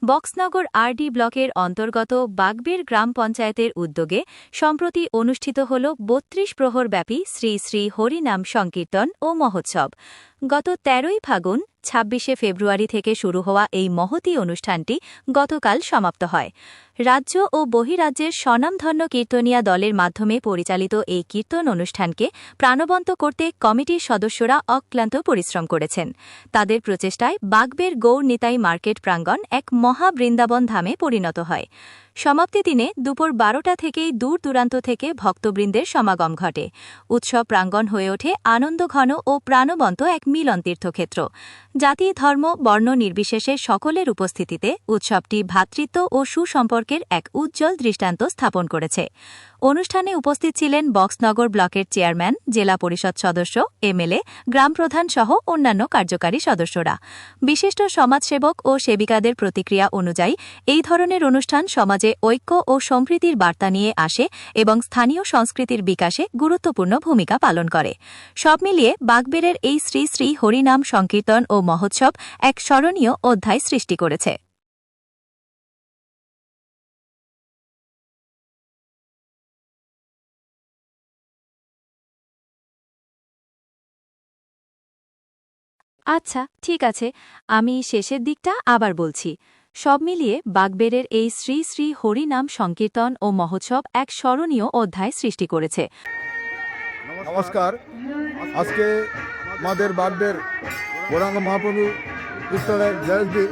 Boxanagar RD ব্লকের অন্তর্গত বাগবের গ্রাম পঞ্চায়েতের উদ্যোগে সম্প্রতি অনুষ্ঠিত হল ৩২ প্রহরব্যাপী শ্রী শ্রী হরিনাম সংকীর্তন ও মহোৎসব। গত ১৩ই ফাগুন ২৬শে ফেব্রুয়ারি থেকে শুরু হওয়া এই মহতী অনুষ্ঠানটি গতকাল সমাপ্ত হয়। রাজ্য ও বহিরাজ্যের স্বনামধন্য কীর্তনিয়া দলের মাধ্যমে পরিচালিত এই কীর্তন অনুষ্ঠানকে প্রাণবন্ত করতে কমিটির সদস্যরা অক্লান্ত পরিশ্রম করেছেন। তাদের প্রচেষ্টায় বাগবের গৌর নিতাই মার্কেট প্রাঙ্গণ এক মহাবৃন্দাবন ধামে পরিণত হয়। সমাপ্তি দিনে দুপুর ১২টা থেকেই দূর দূরান্ত থেকে ভক্তবৃন্দের সমাগম ঘটে। উৎসব প্রাঙ্গণ হয়ে ওঠে আনন্দঘন ও প্রাণবন্ত এক মিলন তীর্থক্ষেত্র। জাতি, ধর্ম, বর্ণ নির্বিশেষে সকলের উপস্থিতিতে উৎসবটি ভ্রাতৃত্ব ও সুসম্পর্কের এক উজ্জ্বল দৃষ্টান্ত স্থাপন করেছে। অনুষ্ঠানে উপস্থিত ছিলেন বক্সনগর ব্লকের চেয়ারম্যান, জেলা পরিষদ সদস্য, এমএলএ, গ্রাম প্রধান সহ অন্যান্য কার্যকারী সদস্যরা। বিশিষ্ট সমাজসেবক ও সেবিকাদের প্রতিক্রিয়া অনুযায়ী এই ধরনের অনুষ্ঠান সমাজে ঐক্য ও সম্প্রীতির বার্তা নিয়ে আসে এবং স্থানীয় সংস্কৃতির বিকাশে গুরুত্বপূর্ণ ভূমিকা পালন করে। সব মিলিয়ে বাগবেরের এই শ্রী শ্রী হরিনাম সংকীর্তন ও মহোৎসব এক স্মরণীয় অধ্যায় সৃষ্টি করেছে। আচ্ছা, ঠিক আছে, আমি শেষের দিকটা আবার বলছি। সব মিলিয়ে বাগবেরের এই শ্রী শ্রী হরিনাম সংকীর্তন ও মহোৎসব এক স্মরণীয় অধ্যায় সৃষ্টি করেছে। নমস্কার। আজকে আমাদের বাগবের গৌরাঙ্গ মহাপ্রভু ঈশ্বরের জয়ন্তী।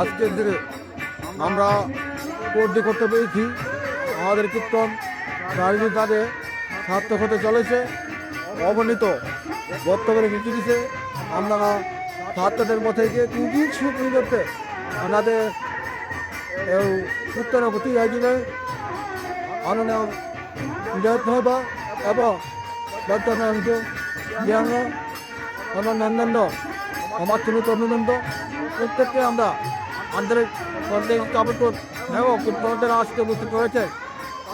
আজকের দিনে আমরা উপলব্ধি করতে পেরেছি আমাদের কীর্তন রাজনীতি তাদের সার্থক হতে চলেছে। অগণিত বর্তমানে মিটিয়ে দিচ্ছে। আমরা সার্থকের পথে গিয়ে খুবই সুখী করতে আমাদের কীর্তনের প্রতি আয়োজনে আনন্দ হবা এবং বর্তমান জ্ঞান অনন্দ আমার তুমি অভিনন্দ প্রত্যেককে আমরা আন্তরিক কাপড় এবং কীর্তনদের আসতে উপস্থিত রয়েছে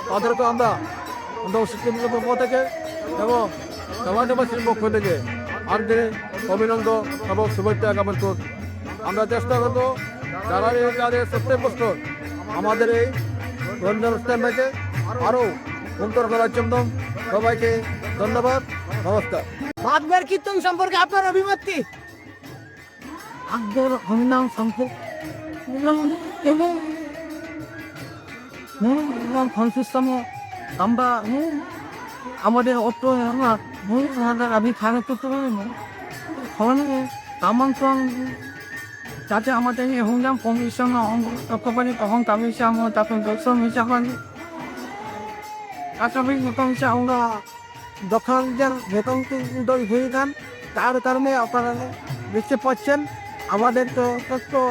তাদেরকে আমরা শিক্ষিত পক্ষ থেকে এবং সমাজবাসীর পক্ষ থেকে আন্তরিক অভিনন্দন এবং শুভেচ্ছা জ্ঞাপন করি। আমরা চেষ্টা করব যারা যাদের প্রত্যেক বছর আমাদের এই রঞ্জন অনুষ্ঠানটাকে আরও উন্নত করার জন্য সবাইকে ধন্যবাদ, নমস্কার। বাগবের কীর্তন সম্পর্কে আপনার অভিমত কি? বাগবের হরিনাম সম্পর্কে আমরা আমাদের অত আমি খারাপ করতে পারি না আমন্ত্রণ যাতে আমাদের এই হরিনাম কমিশন করতে পারি তখন তাদের আমরা তাদের দর্শন হিসাবে প্রাথমিক বেতন হিসেবে আমরা যখন যে বেতন হয়ে যান তার কারণে আপনারা দেখতে পাচ্ছেন আমাদের তো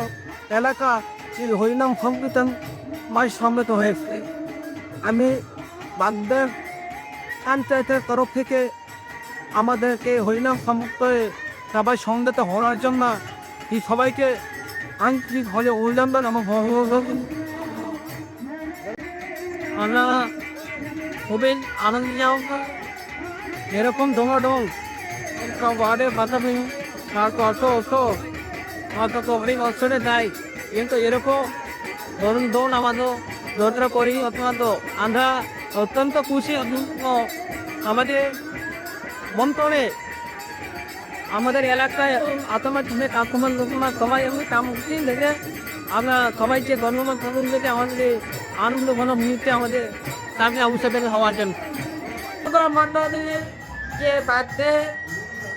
এলাকা এই হরিনাম সংকীর্তন মাস সম্মিলিত হয়েছে। আমি বাগবের পঞ্চায়েতের তরফ থেকে আমাদেরকে হরিনাম সংকীর্তনে সবাই সংগত হওয়ার জন্য এই সবাইকে আন্তরিকভাবে অভিনন্দন এবং আমরা খুবই আনন্দ এরকম ডোমাডোম ওয়ার্ডের মাধ্যমে অত অনেক অবসরে দেয় কিন্তু এরকম ধরুন দৌড় আমাদের যাত্রা করি অত্যন্ত আমরা অত্যন্ত খুশি। আমাদের মন্ত্রণে আমাদের এলাকায় আত্মমাধ্যমে আক্রমণ লোকমা সবাই এমনি কাম দেখে আমরা সবাই যে গণমান করুন দেখে আমাদের আনন্দ ঘন মুহূর্তে আমাদের সামনে অবসর হওয়ার জন্য মন্ডলের যে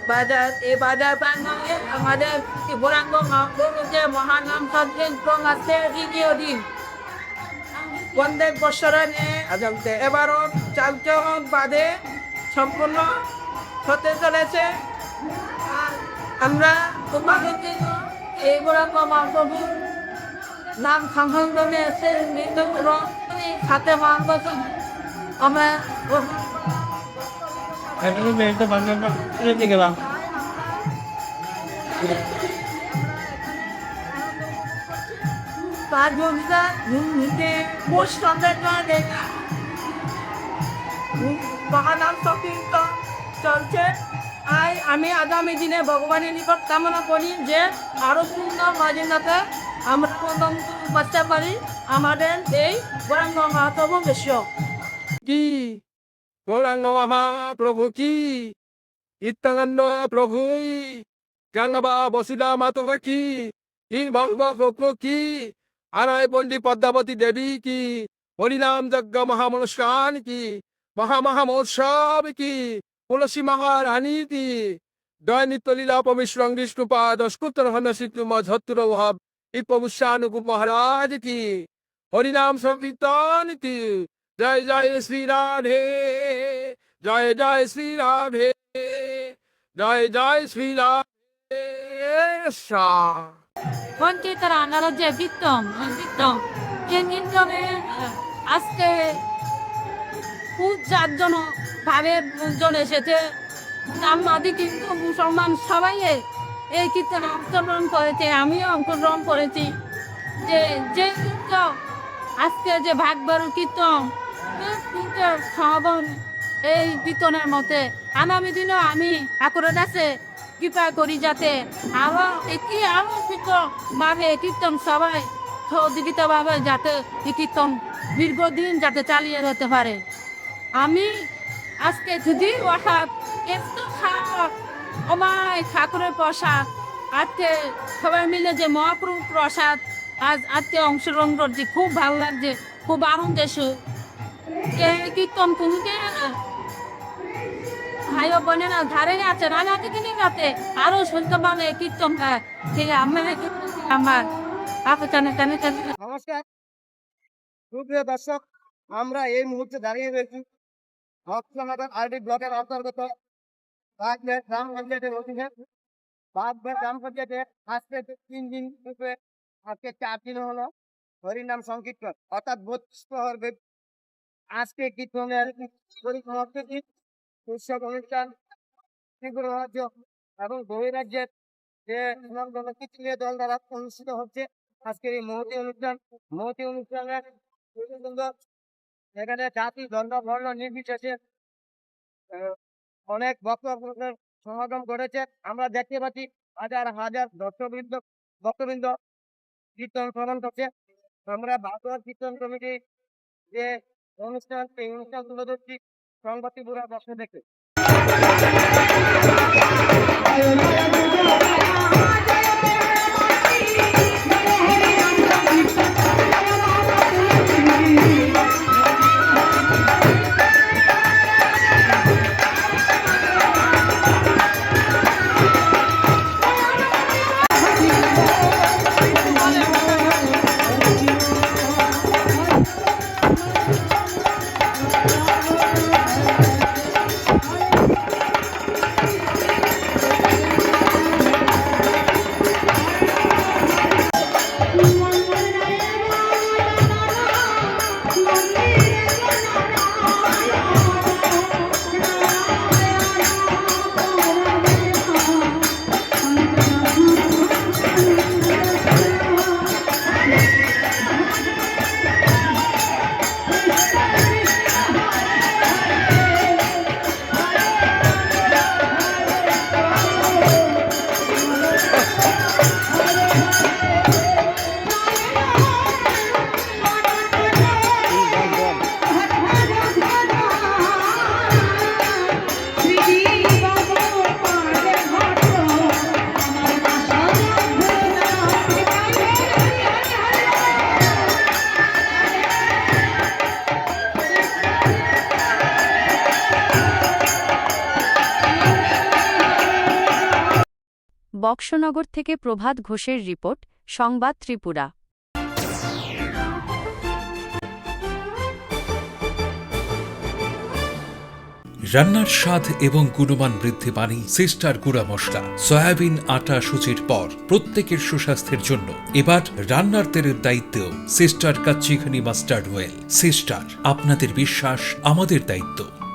বাজার এই বাজার প্রাঙ্গণে আমাদের গৌরাঙ্গ মহাপ্রভুর যে মহানাম সংকীর্তন আছে দ্বিতীয় দিন প্রত্যেক বছরে এবারও ৪ জন বাদে সম্পূর্ণ হতে চলেছে। আমরা এই গৌরাঙ্গ মহাপ্রভুর নাম সংকীর্তনে এসে নৃত্য সাথে আমরা তার জমিটা নিতে মহানাম সংকীর্তন চলছে। আমি আগামী দিনে ভগবানের নিকট কামনা করি যে আরো সুন্দর মাঝে আমরা প্রথম বাচ্চা পারি আমাদের এই গৌরাঙ্গ মহাপ্রভু বিশ্ব কি গৌরাঙ্গ মহাপ্রভু কি নিত্যানন্দ প্রভু জানবা বসিলা মাতবা কি ভক্ত কি আনায় পল্লী পদ্মাবতী দেবী কি হরিনাম যজ্ঞ মহামনুষ্কান কি মহামহোৎসব কি তুলসী মহারানী কি জয় নিত্য লীলা পমিশ্রং বিষ্ণুপাদ স্কুত্তর হন সিদ্ধু মধত্তুর ভাব এই প্রভুষ্যানুকূপ মহারাজ কি হরিনাম সংকীর্তন কি জয় জয় শ্রী রাধে জয় জয় শ্রী রাধে জয় জয় শ্রী রাধে বঞ্চিতার আনারা যে কীর্তন যে কীর্তনে আজকে খুব চারজন ভাবের লোকজন এসেছে আমাদের কিন্তু মুসলমান সবাই এই কীর্তনে অংশগ্রহণ করেছে আমিও অংশগ্রহণ করেছি যে যে কীর্তন আজকে যে ভাগবত কীর্তন সমাগম এই কীর্তনের মধ্যে আগামী দিনও আমি ঠাকুরের কাছে কৃপা করি যাতে আরো একটি আরো ভাবে কীর্তন সবাই সহযোগিতাভাবে যাতে এই কীর্তন দীর্ঘদিন যাতে চালিয়ে যেতে পারে আমি আজকে যদি অর্থাৎ একটু আমার ঠাকুরের প্রসাদ আজকে সবাই মিলে যে মহাপ্রভু প্রসাদ আজকে অংশগ্রহণ করছি খুব ভালো লাগছে খুব আনন্দ কীর্তন কুমুকে ভাই বোনেরা ধারে আছে রানাতে কিনে যাতে আরো শুনতে পারে কীর্তন আমার নমস্কার সুপ্রিয় দর্শক আমরা এই মুহূর্তে দাঁড়িয়ে রয়েছি ভক্তনগর আরডি ব্লকের অন্তর্গত বাগবেড় গ্রাম পঞ্চায়েতের অধীনে বাগবেড় গ্রাম পঞ্চায়েতে আজকে 3 দিন রূপে আজকে 4 দিন হলো হরিনাম সংকীর্তন অর্থাৎ 32 প্রহর আজকে কীর্তনের পরিসমাপ্তি দিন উৎসব অনুষ্ঠান ত্রিপুর রাজ্য এবং বহিরাজ্যের যে কীর্তনীয় দল দ্বারা অনুষ্ঠিত হচ্ছে আজকের এই মহতি অনুষ্ঠানের এখানে জাতি দণ্ড বর্ণ নির্বিশেষে অনেক বক্তব্যের সমাগম করেছে আমরা দেখতে পাচ্ছি হাজার হাজার ভক্তবৃন্দ কীর্তন শ্রবণ করছে আমরা ভাগবত কীর্তন কমিটি যে অনুষ্ঠান এই অনুষ্ঠান তুলে ধরছি সংবাদ ত্রিপুরা বক্স দেখে বক্সনগর থেকে প্রভাত ঘোষের রিপোর্ট, সংবাদ ত্রিপুরা। রান্নার স্বাদ এবং গুণমান বৃদ্ধি পানি সিস্টার গুঁড়া মশলা সয়াবিন আটা সুচির পর প্রত্যেকের সুস্বাস্থ্যের জন্য এবার রান্নার তেলের দায়িত্বেও সিস্টার কাচ্চিখানি মাস্টার্ড ওয়েল। সিস্টার, আপনাদের বিশ্বাস আমাদের দায়িত্ব।